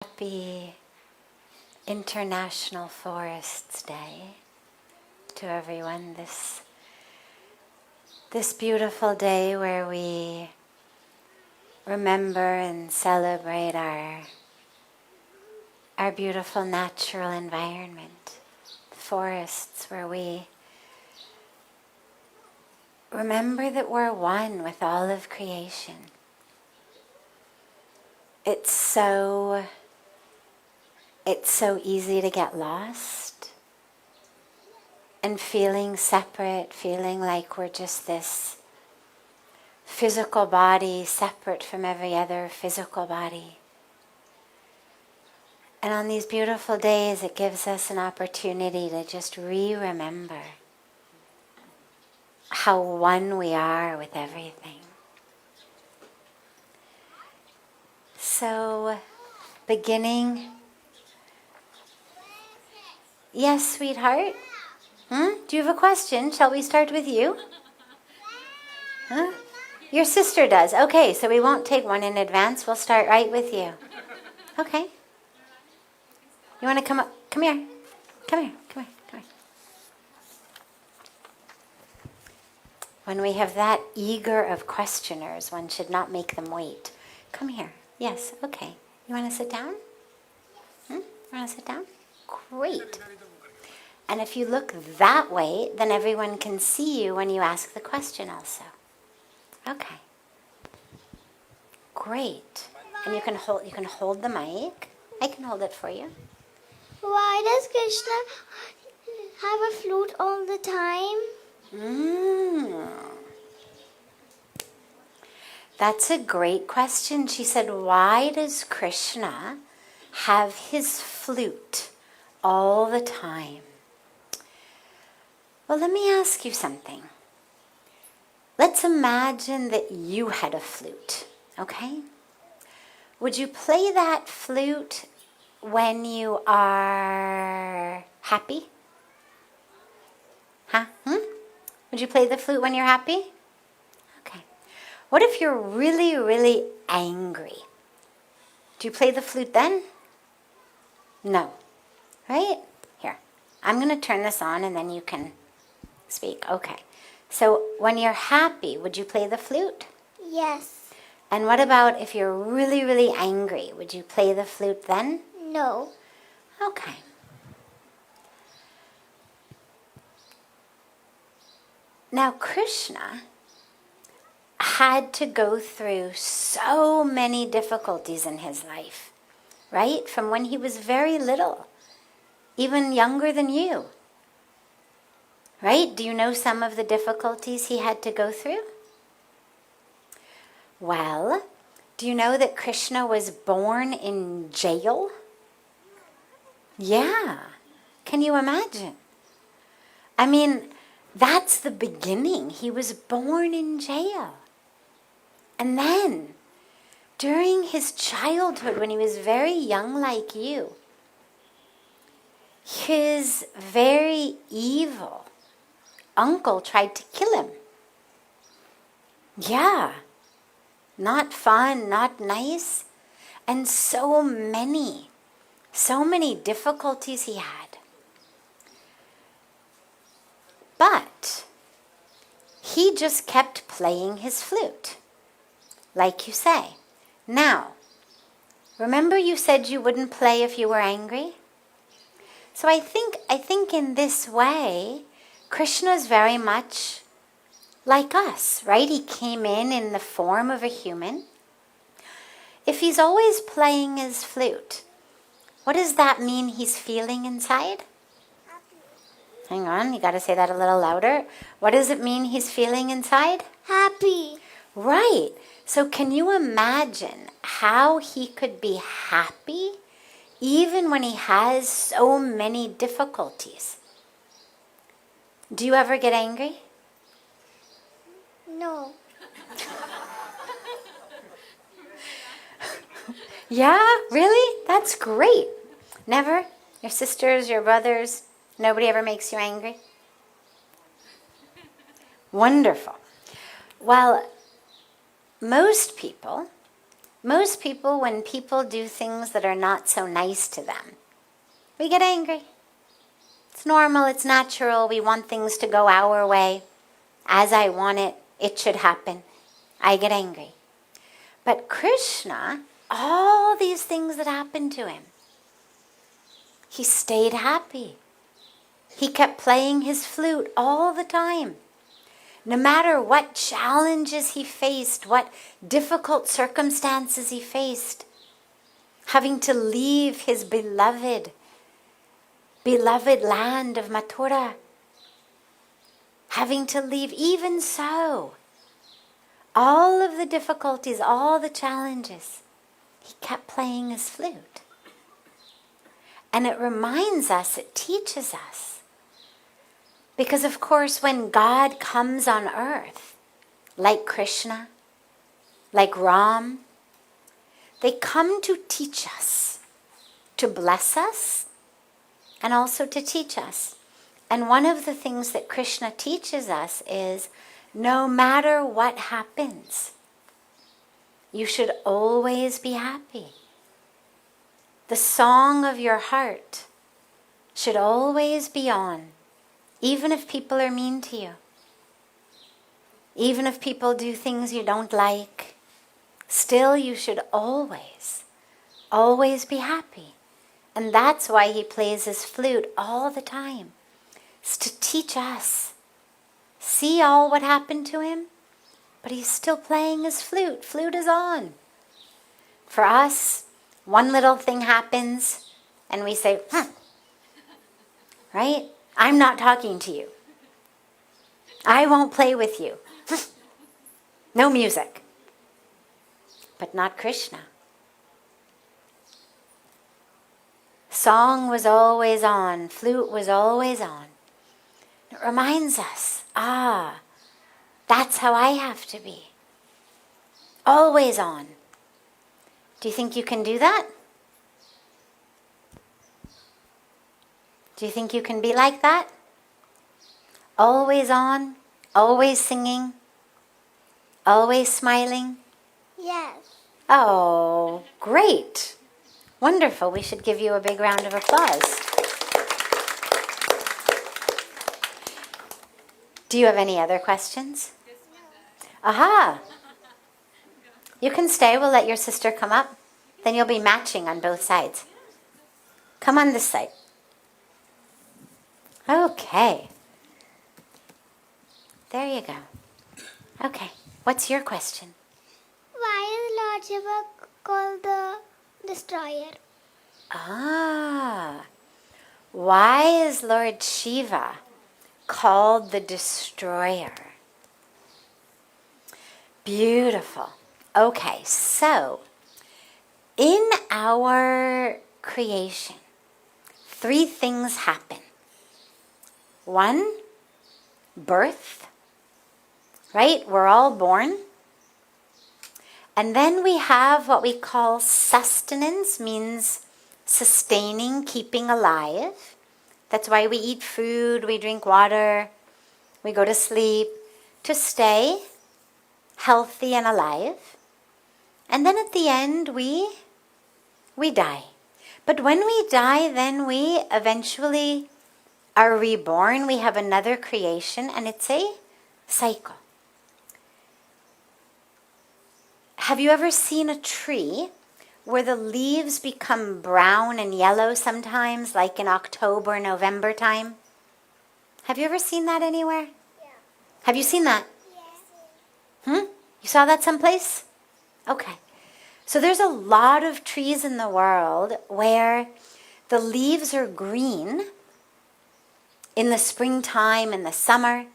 Happy International Forests Day to everyone. This beautiful day where we remember and celebrate our beautiful natural environment, the forests, where we remember that we're one with all of creation. It's so easy to get lost and feeling separate, feeling like we're just this physical body separate from every other physical body. And on these beautiful days, it gives us an opportunity to just remember how one we are with everything. So, beginning. Yes, sweetheart? Do you have a question? Shall we start with you? Huh? Your sister does. Okay, so we won't take one in advance. We'll start right with you. Okay. You want to come up? Come here. Come here. Come here. Come here. When we have that eager of questioners, one should not make them wait. Come here. Yes, okay. You want to sit down? You want to sit down? Great. And if you look that way, then everyone can see you when you ask the question also. Okay. Great. And you can hold the mic. I can hold it for you. Why does Krishna have a flute all the time? That's a great question. She said, why does Krishna have his flute all the time? Well, let me ask you something. Let's imagine that you had a flute, okay? Would you play that flute when you are happy? Huh? Would you play the flute when you're happy? Okay. What if you're really, really angry? Do you play the flute then? No. Right? Here. I'm going to turn this on and then you can speak. Okay. So when you're happy, would you play the flute? Yes. And what about if you're really, really angry? Would you play the flute then? No. Okay. Now Krishna had to go through so many difficulties in his life, right? From when he was very little, even younger than you. Right? Do you know some of the difficulties he had to go through? Well, do you know that Krishna was born in jail? Yeah. Can you imagine? I mean, that's the beginning. He was born in jail. And then, during his childhood, when he was very young like you, his very evil uncle tried to kill him. Yeah. Not fun, not nice. And so many difficulties he had. But he just kept playing his flute, like you say. Now, remember you said you wouldn't play if you were angry? So I think in this way, Krishna is very much like us, right? He came in the form of a human. If he's always playing his flute, what does that mean he's feeling inside? Happy. Hang on, you got to say that a little louder. What does it mean he's feeling inside? Happy. Right. So can you imagine how he could be happy even when he has so many difficulties? Do you ever get angry? No. Yeah, really? That's great. Never? Your sisters, your brothers, nobody ever makes you angry? Wonderful. Well, most people Most people, when people do things that are not so nice to them, we get angry. It's normal, it's natural, we want things to go our way. As I want it, it should happen. I get angry. But Krishna, all these things that happened to him, he stayed happy. He kept playing his flute all the time. No matter what challenges he faced, what difficult circumstances he faced, having to leave his beloved land of Mathura, having to leave, even so, all of the difficulties, all the challenges, he kept playing his flute. And it reminds us, it teaches us. Because of course, when God comes on earth, like Krishna, like Ram, they come to teach us, to bless us, and also to teach us. And one of the things that Krishna teaches us is, no matter what happens, you should always be happy. The song of your heart should always be on, even if people are mean to you. Even if people do things you don't like, still you should always, always be happy. And that's why he plays his flute all the time. It's to teach us. See all what happened to him? But he's still playing his flute. Flute is on. For us, one little thing happens and we say, right? I'm not talking to you. I won't play with you. No music. But not Krishna. Song was always on. Flute was always on. It reminds us, that's how I have to be. Always on. Do you think you can do that? Do you think you can be like that? Always on, always singing, always smiling? Yes. Oh, great. Wonderful. We should give you a big round of applause. Do you have any other questions? Aha! You can stay. We'll let your sister come up. Then you'll be matching on both sides. Come on this side. Okay. There you go. Okay. What's your question? Why is Lord Shiva called the destroyer? Why is Lord Shiva called the destroyer? Beautiful. Okay, so in our creation, 3 things happen. 1, birth, right? We're all born. And then we have what we call sustenance, means sustaining, keeping alive. That's why we eat food, we drink water, we go to sleep, to stay healthy and alive. And then at the end, we die. But when we die, then we eventually are reborn. We have another creation, and it's a cycle. Have you ever seen a tree where the leaves become brown and yellow sometimes, like in October, November time? Have you ever seen that anywhere? Yeah. Have you seen that? Yes. You saw that someplace? Okay. So there's a lot of trees in the world where the leaves are green in the springtime and the summer.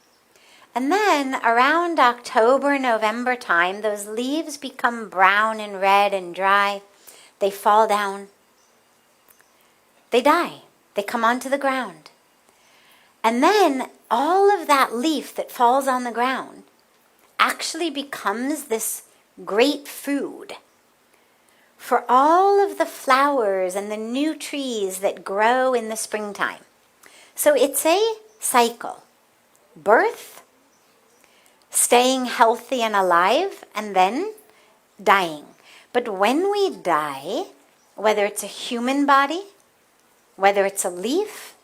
And then around October, November time, those leaves become brown and red and dry. They fall down. They die. They come onto the ground. And then all of that leaf that falls on the ground actually becomes this great food for all of the flowers and the new trees that grow in the springtime. So it's a cycle. Birth, staying healthy and alive, and then dying. But when we die, whether it's a human body, whether it's a leaf,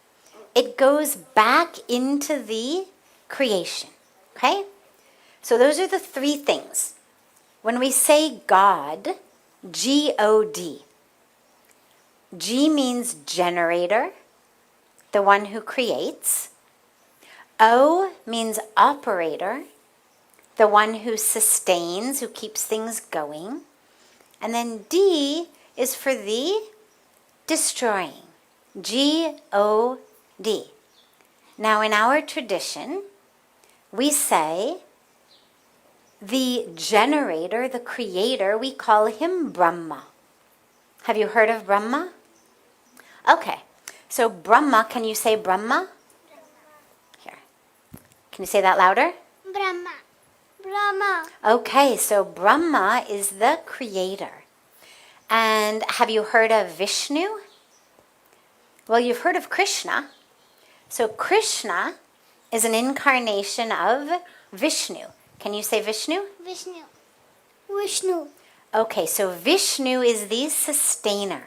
it goes back into the creation. Okay? So those are the three things. When we say God, G-O-D, G means generator, the one who creates. O means operator, the one who sustains, who keeps things going. And then D is for the destroying, G-O-D. Now in our tradition, we say the generator, the creator, we call him Brahma. Have you heard of Brahma? Okay, so Brahma, can you say Brahma? Here. Can you say that louder? Brahma. Brahma. Okay, so Brahma is the creator. And have you heard of Vishnu? Well, you've heard of Krishna. So Krishna is an incarnation of Vishnu. Can you say Vishnu? Vishnu. Vishnu. Okay, so Vishnu is the sustainer.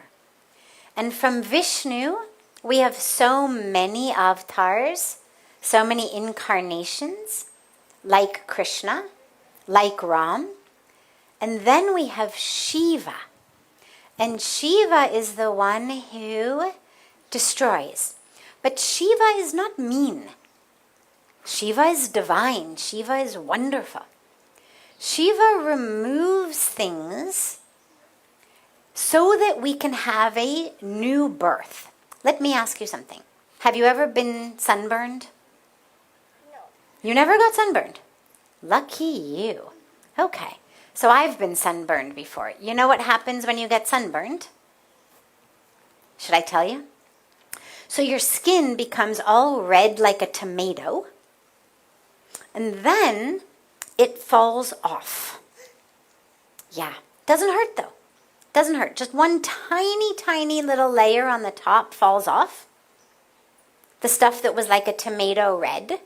And from Vishnu, we have so many avatars, so many incarnations, like Krishna, like Ram. And then we have Shiva. And Shiva is the one who destroys. But Shiva is not mean. Shiva is divine. Shiva is wonderful. Shiva removes things so that we can have a new birth. Let me ask you something. Have you ever been sunburned? No. You never got sunburned? Lucky you. Okay, so I've been sunburned before. You know what happens when you get sunburned? Should I tell you? So your skin becomes all red like a tomato, and then it falls off. Yeah, doesn't hurt though. Doesn't hurt. Just one tiny, tiny little layer on the top falls off. The stuff that was like a tomato red.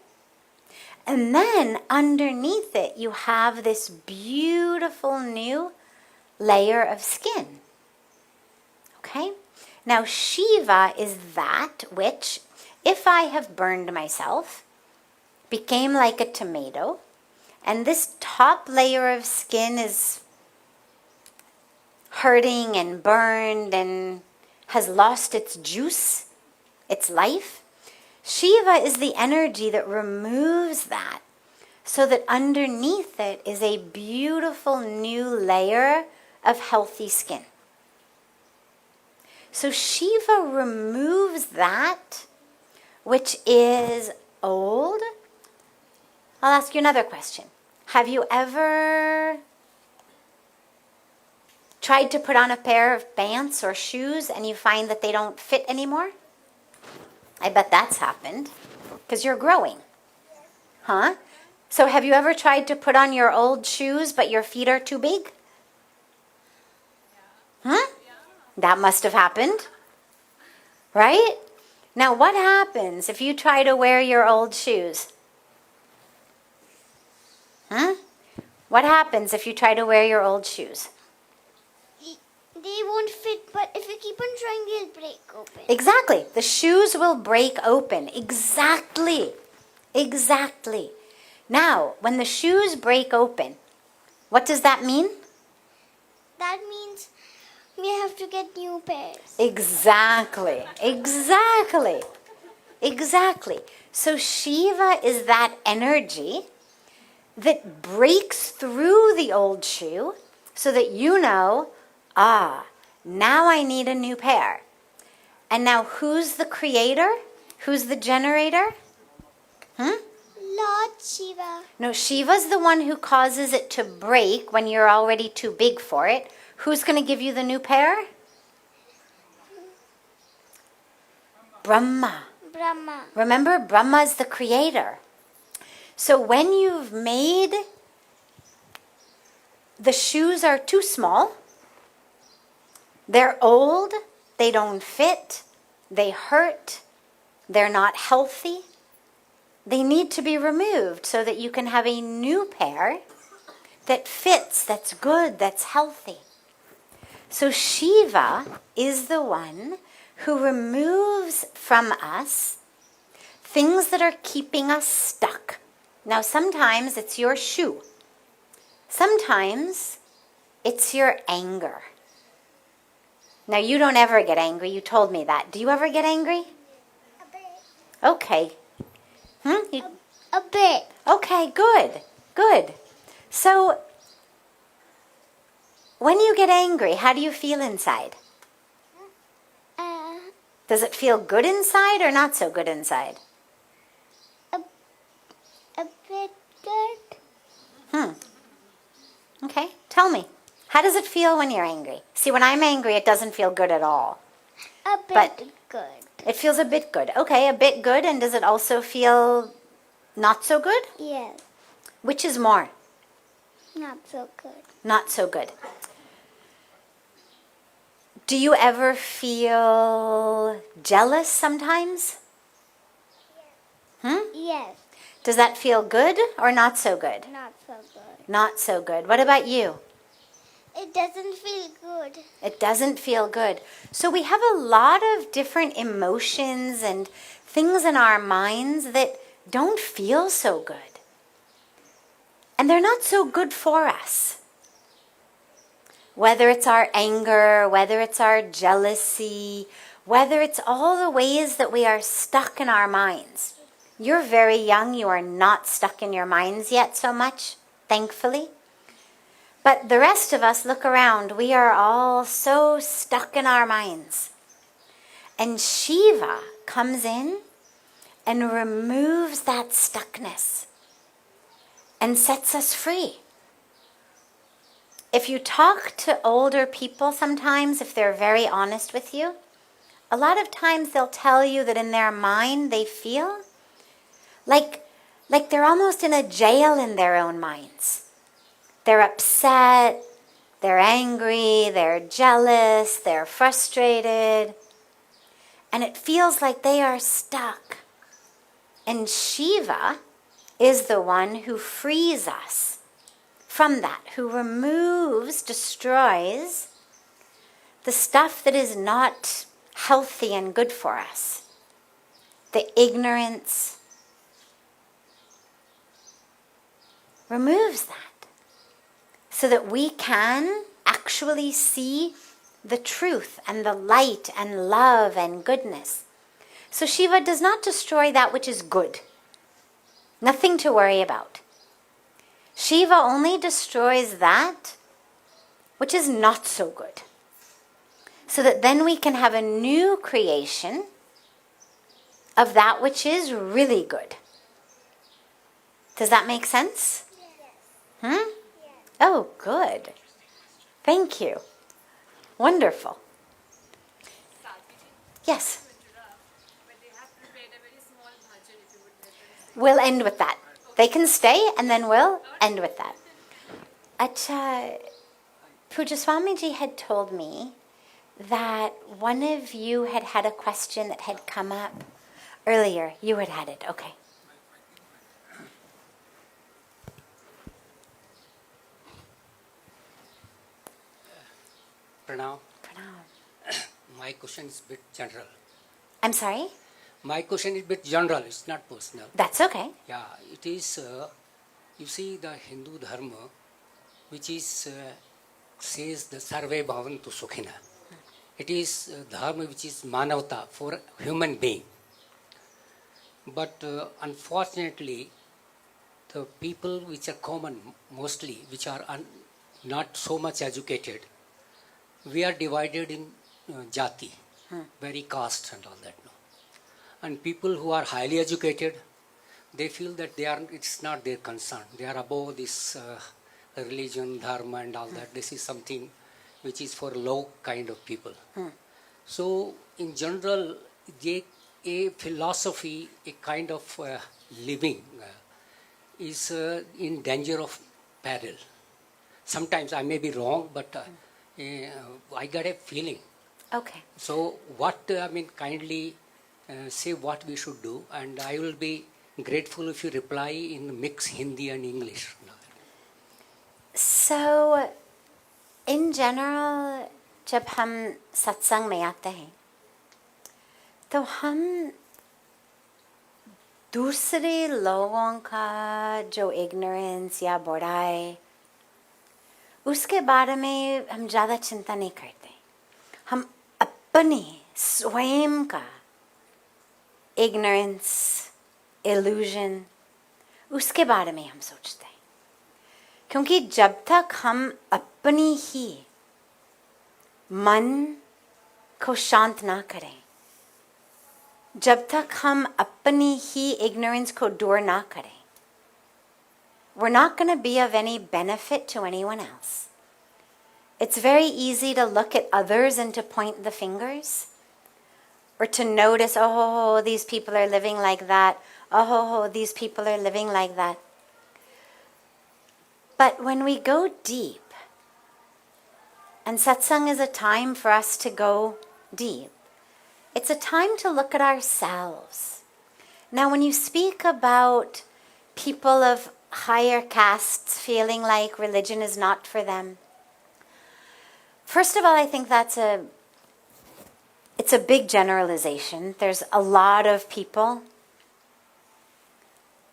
And then underneath it, you have this beautiful new layer of skin. Okay? Now, Shiva is that which, if I have burned myself, became like a tomato, and this top layer of skin is hurting and burned and has lost its juice, its life. Shiva is the energy that removes that so that underneath it is a beautiful new layer of healthy skin. So Shiva removes that which is old. I'll ask you another question. Have you ever tried to put on a pair of pants or shoes and you find that they don't fit anymore? I bet that's happened because you're growing. Huh? So have you ever tried to put on your old shoes but your feet are too big? Huh? That must have happened. Right? Now what happens if you try to wear your old shoes? Huh? What happens if you try to wear your old shoes? They won't fit, but if you keep on trying, they'll break open. Exactly. The shoes will break open. Exactly. Exactly. Now, when the shoes break open, what does that mean? That means we have to get new pairs. Exactly. Exactly. Exactly. So Shiva is that energy that breaks through the old shoe so that you know, now I need a new pair. And now who's the creator? Who's the generator? Lord Shiva. No, Shiva's the one who causes it to break when you're already too big for it. Who's going to give you the new pair? Brahma. Brahma. Remember, Brahma is the creator. So when you've made the shoes are too small, they're old, they don't fit, they hurt, they're not healthy, they need to be removed so that you can have a new pair that fits, that's good, that's healthy. So Shiva is the one who removes from us things that are keeping us stuck. Now, sometimes it's your shoe. Sometimes it's your anger. Now, you don't ever get angry. You told me that. Do you ever get angry? A bit. Okay. A bit. Okay, good. Good. So, when you get angry, how do you feel inside? Does it feel good inside or not so good inside? A bit good. Okay, tell me. How does it feel when you're angry? See, when I'm angry, it doesn't feel good at all. A bit But good. it feels a bit good. Okay, a bit good. And does it also feel not so good? Yes. Which is more? Not so good. Not so good. Do you ever feel jealous sometimes? Yes. Does that feel good or not so good? Not so good. Not so good. What about you? It doesn't feel good. It doesn't feel good. So we have a lot of different emotions and things in our minds that don't feel so good. And they're not so good for us. Whether it's our anger, whether it's our jealousy, whether it's all the ways that we are stuck in our minds. You're very young. You are not stuck in your minds yet so much, thankfully. But the rest of us, look around. We are all so stuck in our minds. And Shiva comes in and removes that stuckness and sets us free. If you talk to older people sometimes, if they're very honest with you, a lot of times they'll tell you that in their mind they feel like they're almost in a jail in their own minds. They're upset, they're angry, they're jealous, they're frustrated, and it feels like they are stuck. And Shiva is the one who frees us from that, who removes, destroys the stuff that is not healthy and good for us. The ignorance, removes that so that we can actually see the truth and the light and love and goodness. So Shiva does not destroy that which is good. Nothing to worry about. Shiva only destroys that which is not so good. So that then we can have a new creation of that which is really good. Does that make sense? Yes. Oh, good. Thank you. Wonderful. Yes? We'll end with that. They can stay and then we'll end with that. Acha, Pujya Swamiji had told me that one of you had had a question that had come up earlier. You had had it. Okay. Pranam. Pranam. My question is a bit general. I'm sorry? My question is a bit general, it's not personal. That's okay. Yeah, it is, you see the Hindu Dharma, which is, says the Sarve Bhavantu Sukhina. It is Dharma which is Manavata for human being. But unfortunately, the people which are common mostly, which are not so much educated, we are divided in jati, very caste and all that. No? And people who are highly educated, they feel that it's not their concern. They are above this religion, dharma and all that. This is something which is for low kind of people. So in general, a philosophy, a kind of living is in danger of peril. Sometimes I may be wrong, but I got a feeling. Okay. So kindly say what we should do, and I will be grateful if you reply in mix Hindi and English. So, in general, जब हम सत्संग में आते हैं तो हम दूसरे लोगों का जो इग्नोरेंस या बुराई उसके बारे में हम ज़्यादा चिंता नहीं करते. हम अपने स्वयं का इग्नोरेंस, इल्यूजन, उसके बारे में हम सोचते हैं. क्योंकि जब तक हम अपनी ही मन को शांत ना करें, जब तक हम अपनी ही ignorance को दूर ना करें, we're not going to be of any benefit to anyone else. It's very easy to look at others and to point the fingers, or to notice, oh, these people are living like that. Oh, these people are living like that. But when we go deep, and satsang is a time for us to go deep, it's a time to look at ourselves. Now, when you speak about people of higher castes feeling like religion is not for them, first of all, I think it's a big generalization. There's a lot of people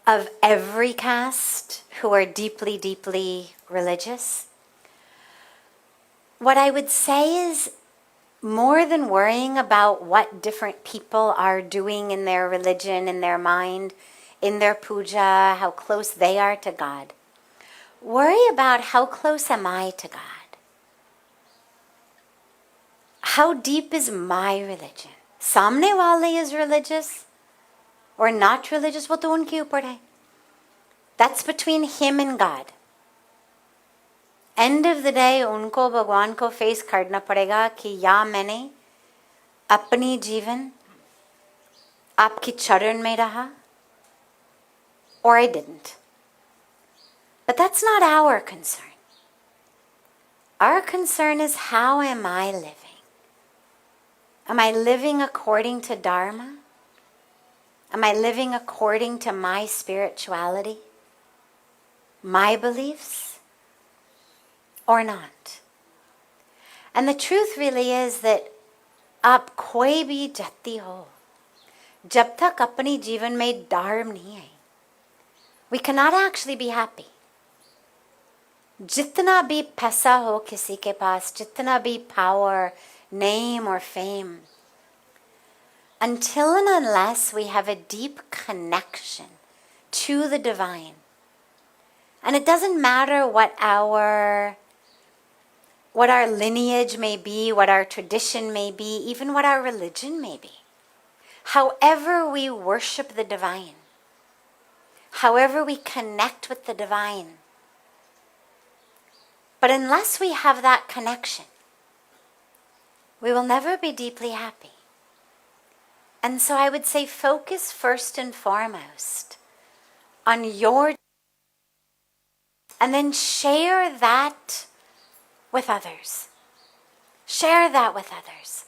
of every caste who are deeply, deeply religious. What I would say is, more than worrying about what different people are doing in their religion, in their mind, in their puja, how close they are to God, worry about how close am I to God? How deep is my religion? Samne wale is religious or not religious, wo to unke upar hai. That's between him and God. End of the day, उनको भगवान को face करना पड़ेगा कि या मैंने अपनी जीवन आपकी चरण में रहा, or I didn't. But that's not our concern. Our concern is, how am I living? Am I living according to Dharma? Am I living according to my spirituality, my beliefs? Or not? And the truth really is that आप कोई भी जाति हो, जब तक अपनी जीवन में dharma नहीं है, we cannot actually be happy. जितना भी पैसा हो किसी के पास, जितना भी power, name or fame, until and unless we have a deep connection to the divine, and it doesn't matter what our lineage may be, what our tradition may be, even what our religion may be. However we worship the divine, however we connect with the divine, but unless we have that connection, we will never be deeply happy. And so I would say, focus first and foremost on your, and then share that with others. Share that with others.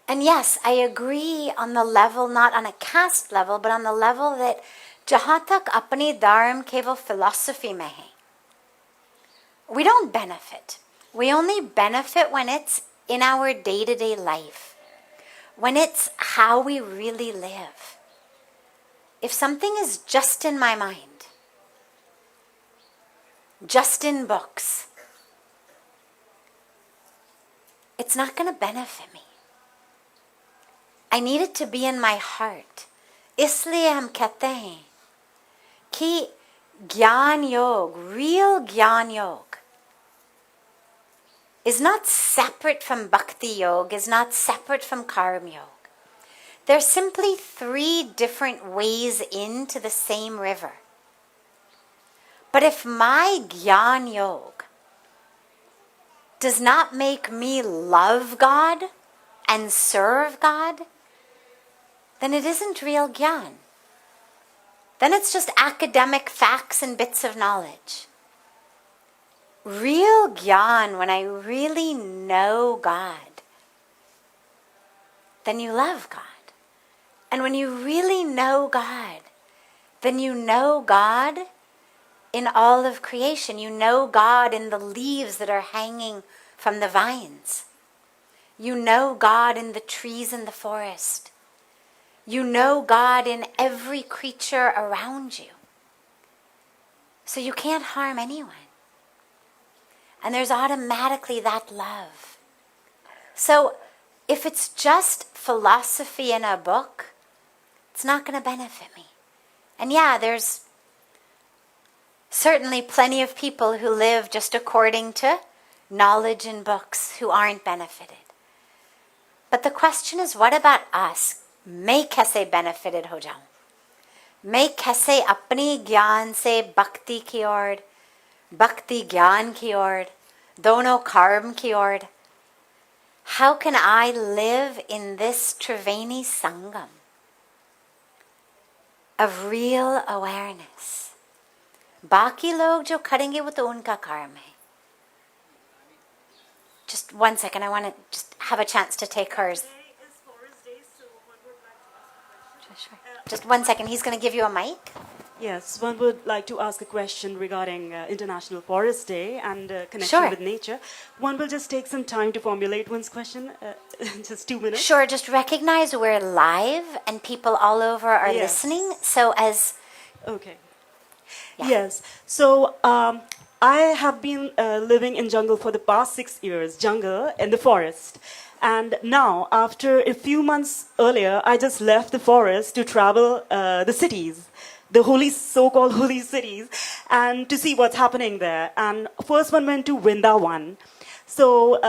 And yes, I agree on the level, not on a caste level, but on the level that jahan tak apni dharma keval philosophy mein hai, we don't benefit. We only benefit when it's in our day-to-day life, when it's how we really live. If something is just in my mind, just in books, it's not going to benefit me. I need it to be in my heart. इसलिए हम कहते हैं कि ज्ञान योग, real ज्ञान योग, is not separate from bhakti yoga, is not separate from karma yoga. There's simply 3 different ways into the same river. But if my jnana yoga does not make me love God and serve God, then it isn't real jnana. Then it's just academic facts and bits of knowledge. Real jnana, when I really know God, then you love God. And when you really know God, then you know God in all of creation. You know God in the leaves that are hanging from the vines. You know God in the trees in the forest. You know God in every creature around you. So you can't harm anyone. And there's automatically that love. So if it's just philosophy in a book, it's not going to benefit me. And yeah, there's certainly plenty of people who live just according to knowledge in books who aren't benefited. But the question is, what about us? मैं कैसे benefited हो जाऊं? मैं कैसे अपनी ज्ञान से भक्ति की ओर, भक्ति ज्ञान की ओर, दोनों कर्म की ओर? How can I live in this Triveni Sangam of real awareness? बाकी लोग जो करेंगे वो तो उनका कर्म है. Just 1 second, I want to just have a chance to take hers. Sure. Just 1 second, he's going to give you a mic. Yes, one would like to ask a question regarding International Forest Day and connection with nature. One will just take some time to formulate one's question, just 2 minutes. Sure, just recognize we're live and people all over are listening. So as... Okay. Yeah. Yes, so I have been living in jungle for the past 6 years, jungle in the forest. And now, after a few months earlier, I just left the forest to travel the cities, the holy, so-called holy cities, and to see what's happening there. And first one went to Vrindavan. So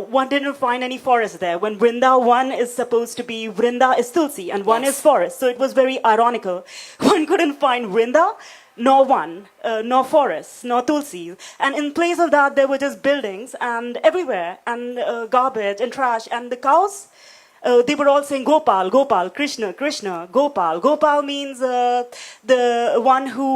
one didn't find any forest there. When Vrindavan is supposed to be, Vrinda is Tulsi, and one is forest. So it was very ironical. One couldn't find Vrinda, nor one, nor forests, nor Tulsi. And in place of that, there were just buildings and everywhere, and garbage and trash. And the cows, they were all saying Gopal, Gopal, Krishna, Krishna, Gopal. Gopal means the one who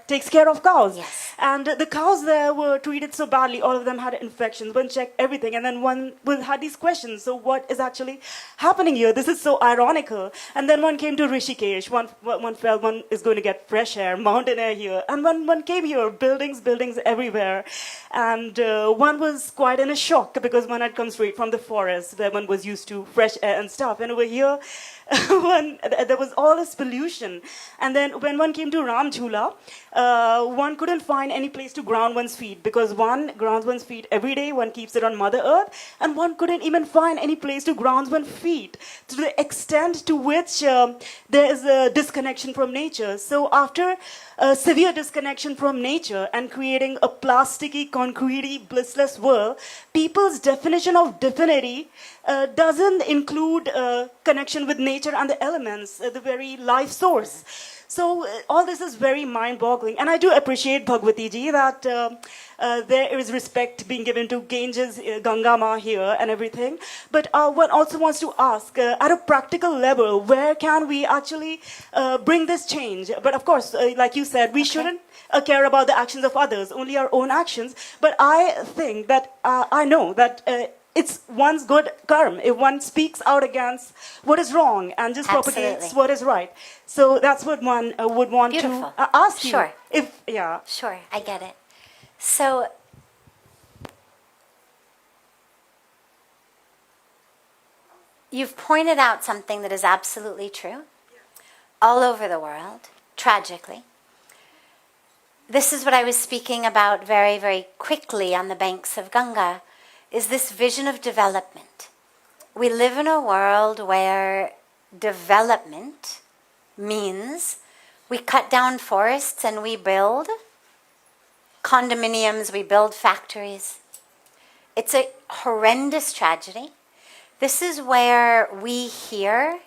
takes care of cows. Yes. And the cows there were treated so badly. All of them had infections. One checked everything. And then one had these questions. So what is actually happening here? This is so ironical. And then one came to Rishikesh. One felt one is going to get fresh air, mountain air here. And one came here, buildings everywhere. And one was quite in a shock because one had come straight from the forest where one was used to fresh air and stuff. And over here, there was all this pollution. And then when one came to Ram Jhula, one couldn't find any place to ground one's feet because one grounds one's feet every day, one keeps it on Mother Earth, and one couldn't even find any place to ground one's feet to the extent to which there is a disconnection from nature. So after a severe disconnection from nature and creating a plasticky, concretey, blissless world, people's definition of divinity doesn't include connection with nature and the elements, the very life source. So all this is very mind-boggling. And I do appreciate Bhagawatiji that there is respect being given to Ganges, Ganga Ma here and everything. But one also wants to ask, at a practical level, where can we actually bring this change? But of course, like you said, we shouldn't care about the actions of others, only our own actions. But I think that, I know that it's one's good karma if one speaks out against what is wrong and just propagates what is right. So that's what one would want to ask you. Sure. Yeah. Sure, I get it. So you've pointed out something that is absolutely true all over the world, tragically. This is what I was speaking about very, very quickly on the banks of Ganga, is this vision of development. We live in a world where development means we cut down forests and we build condominiums, we build factories. It's a horrendous tragedy. This is where we here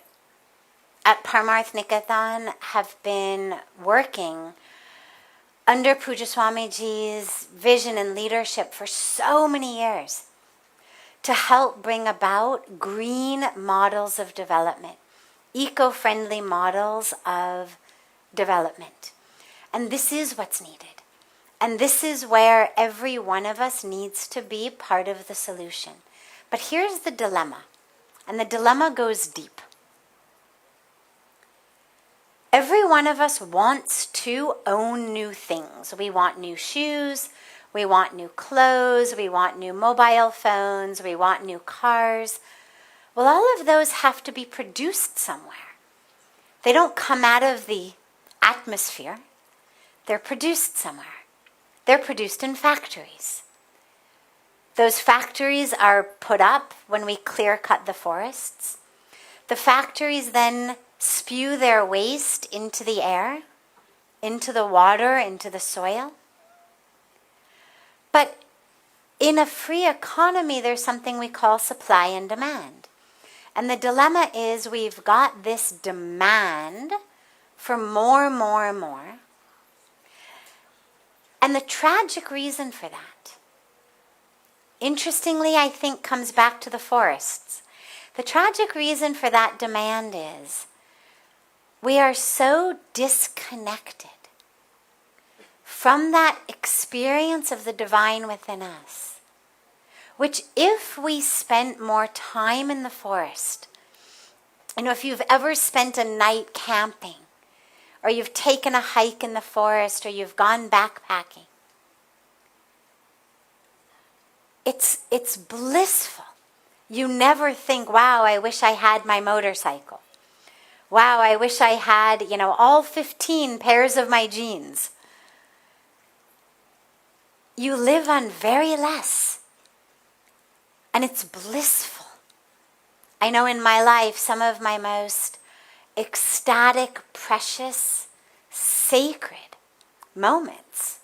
at Parmarth Niketan have been working under Pujya Swamiji's vision and leadership for so many years to help bring about green models of development, eco-friendly models of development. And this is what's needed. And this is where every one of us needs to be part of the solution. But here's the dilemma, and the dilemma goes deep. Every one of us wants to own new things. We want new shoes, We want new clothes, we want new mobile phones, we want new cars. Well, all of those have to be produced somewhere. They don't come out of the atmosphere. They're produced somewhere. They're produced in factories. Those factories are put up when we clear cut the forests. The factories then spew their waste into the air, into the water, into the soil. But in a free economy, there's something we call supply and demand. And the dilemma is we've got this demand for more, more, more. And the tragic reason for that, interestingly, I think comes back to the forests. The tragic reason for that demand is we are so disconnected from that experience of the divine within us, which if we spent more time in the forest, if you've ever spent a night camping, or you've taken a hike in the forest, or you've gone backpacking, it's blissful. You never think, wow, I wish I had my motorcycle. Wow, I wish I had, all 15 pairs of my jeans. You live on very less. And it's blissful. I know in my life, some of my most ecstatic, precious, sacred moments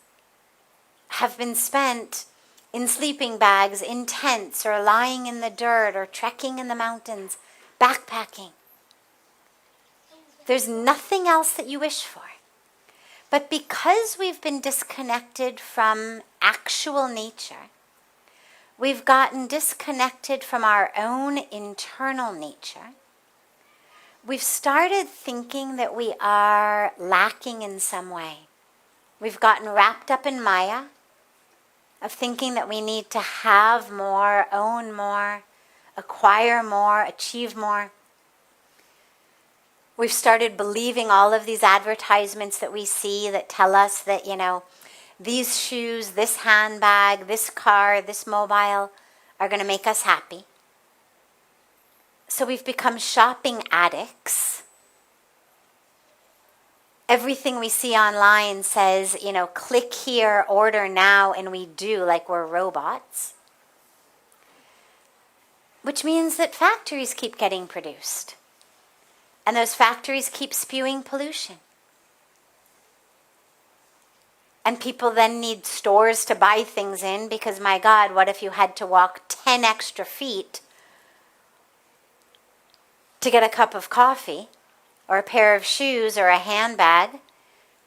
have been spent in sleeping bags, in tents, or lying in the dirt, or trekking in the mountains, backpacking. There's nothing else that you wish for. But because we've been disconnected from actual nature, we've gotten disconnected from our own internal nature. We've started thinking that we are lacking in some way. We've gotten wrapped up in Maya, of thinking that we need to have more, own more, acquire more, achieve more. We've started believing all of these advertisements that we see that tell us that, these shoes, this handbag, this car, this mobile are going to make us happy. So we've become shopping addicts. Everything we see online says, click here, order now, and we do like we're robots. Which means that factories keep getting produced. And those factories keep spewing pollution. And people then need stores to buy things in because, my God, what if you had to walk 10 extra feet to get a cup of coffee or a pair of shoes or a handbag?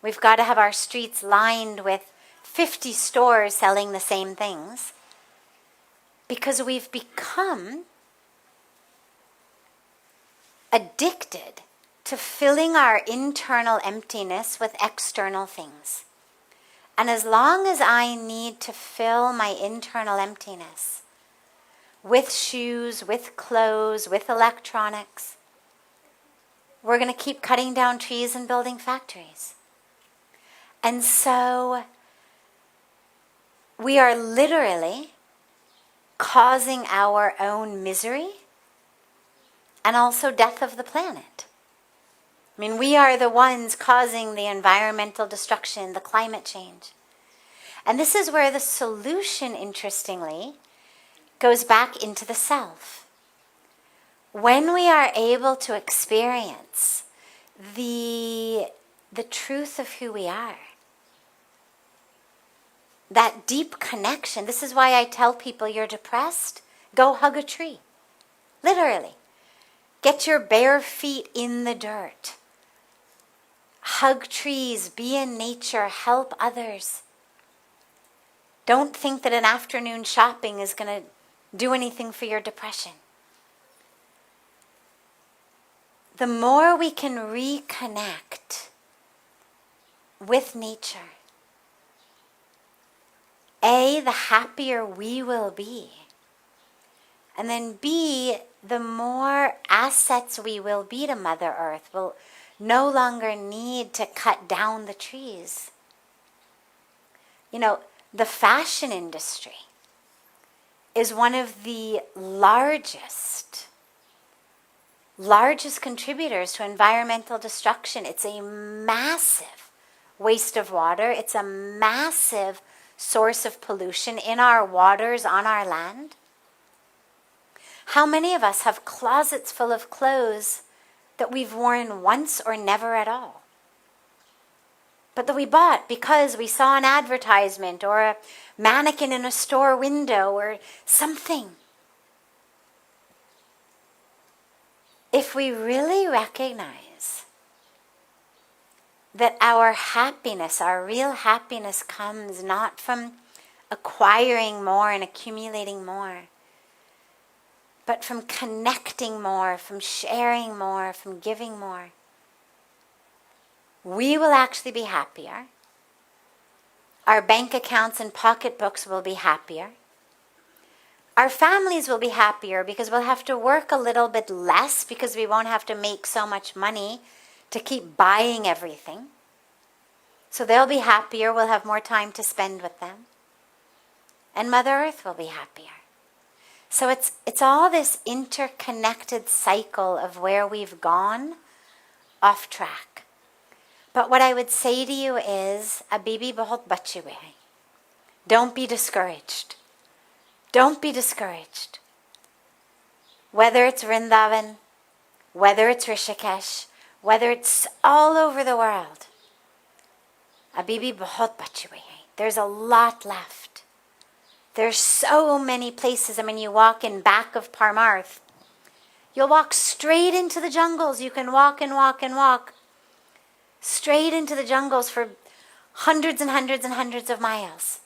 We've got to have our streets lined with 50 stores selling the same things because we've become addicted to filling our internal emptiness with external things. And as long as I need to fill my internal emptiness with shoes, with clothes, with electronics, we're going to keep cutting down trees and building factories. And so we are literally causing our own misery and also death of the planet. We are the ones causing the environmental destruction, the climate change. And this is where the solution, interestingly, goes back into the self. When we are able to experience the truth of who we are, that deep connection, this is why I tell people you're depressed, go hug a tree. Literally. Get your bare feet in the dirt. Hug trees, be in nature, help others. Don't think that an afternoon shopping is going to do anything for your depression. The more we can reconnect with nature, A, the happier we will be. And then B, the more assets we will be to Mother Earth. We'll no longer need to cut down the trees. The fashion industry is one of the largest contributors to environmental destruction. It's a massive waste of water. It's a massive source of pollution in our waters, on our land. How many of us have closets full of clothes that we've worn once or never at all? But that we bought because we saw an advertisement or a mannequin in a store window or something. If we really recognize that our happiness, our real happiness, comes not from acquiring more and accumulating more, but from connecting more, from sharing more, from giving more, we will actually be happier. Our bank accounts and pocketbooks will be happier. Our families will be happier because we'll have to work a little bit less because we won't have to make so much money to keep buying everything. So they'll be happier. We'll have more time to spend with them. And Mother Earth will be happier. So it's all this interconnected cycle of where we've gone off track. But what I would say to you is, Abibi bahut bache hue hain. Don't be discouraged. Don't be discouraged. Whether it's Vrindavan, whether it's Rishikesh, whether it's all over the world, Abibi bahut bache hue hain. There's a lot left. There's so many places. I mean, you walk in back of Parmarth, you'll walk straight into the jungles. You can walk and walk and walk straight into the jungles for hundreds and hundreds and hundreds of miles.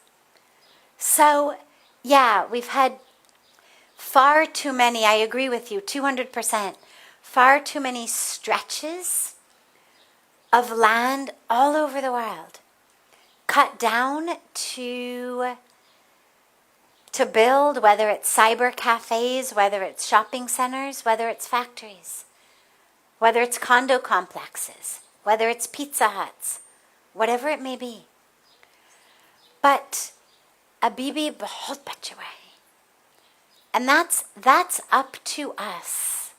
So, yeah, we've had far too many, I agree with you, 200%, far too many stretches of land all over the world cut down to build, whether it's cyber cafes, whether it's shopping centers, whether it's factories, whether it's condo complexes, whether it's Pizza Huts, whatever it may be. But Abibi bahut bache hue hain. And that's up to us.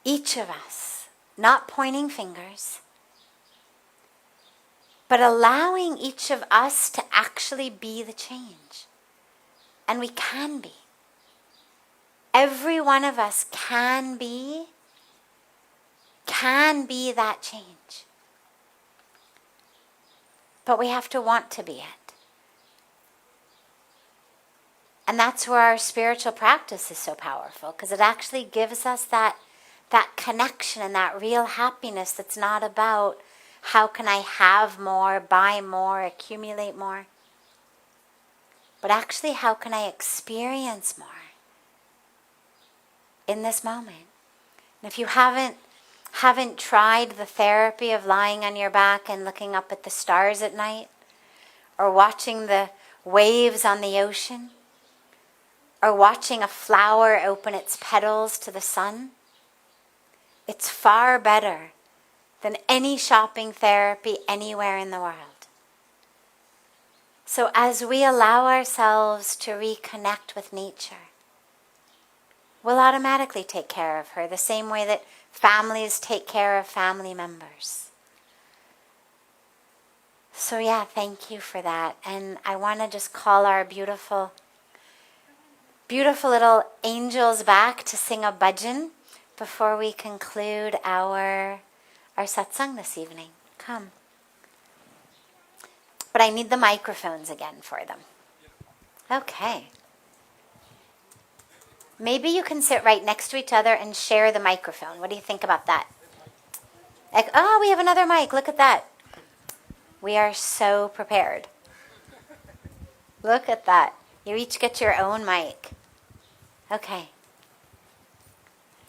Each of us, not pointing fingers, but allowing each of us to actually be the change. And we can be. Every one of us can be that change. But we have to want to be it. And that's where our spiritual practice is so powerful, because it actually gives us that connection and that real happiness that's not about how can I have more, buy more, accumulate more, but actually how can I experience more in this moment. And if you haven't tried the therapy of lying on your back and looking up at the stars at night, or watching the waves on the ocean, or watching a flower open its petals to the sun, it's far better than any shopping therapy anywhere in the world. So as we allow ourselves to reconnect with nature, we'll automatically take care of her the same way that families take care of family members. So yeah, thank you for that. And I want to just call our beautiful little angels back to sing a bhajan before we conclude our satsang this evening. Come. But I need the microphones again for them. Okay. Maybe you can sit right next to each other and share the microphone. What do you think about that? Oh, we have another mic. Look at that. We are so prepared. Look at that. You each get your own mic. Okay.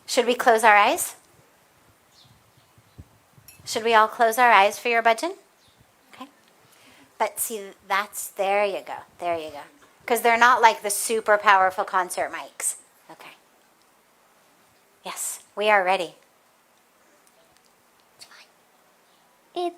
Should we close our eyes? Should we all close our eyes for your bhajan? Okay. But see, there you go. There you go. Because they're not like the super powerful concert mics. Okay. Yes, we are ready. It